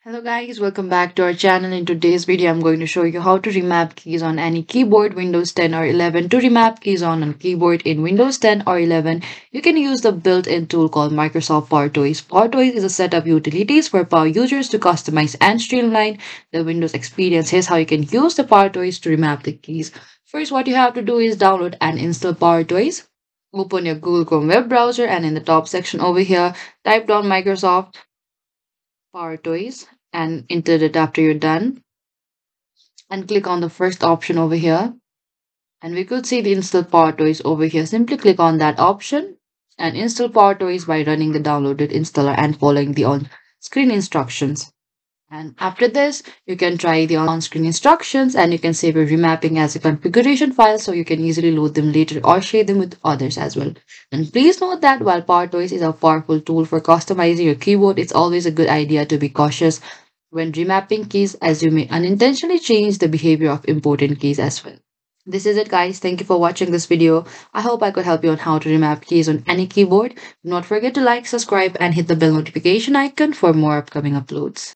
Hello guys, welcome back to our channel. In today's video, I'm going to show you how to remap keys on any keyboard, Windows 10 or 11. To remap keys on a keyboard in Windows 10 or 11, you can use the built-in tool called Microsoft Power Tools. Power Tools is a set of utilities for power users to customize and streamline the Windows experience. Here's how you can use the Power Tools to remap the keys. First, what you have to do is download and install Power Tools. Open your Google Chrome web browser and in the top section over here, type down Microsoft Power Toys and enter it after you're done and click on the first option over here and we could see the install Power Toys over here. Simply click on that option and install Power Toys by running the downloaded installer and following the on-screen instructions. And after this, you can try the on-screen instructions and you can save your remapping as a configuration file so you can easily load them later or share them with others as well. And please note that while Power Toys is a powerful tool for customizing your keyboard, it's always a good idea to be cautious when remapping keys as you may unintentionally change the behavior of important keys as well. This is it guys. Thank you for watching this video. I hope I could help you on how to remap keys on any keyboard. Do not forget to like, subscribe and hit the bell notification icon for more upcoming uploads.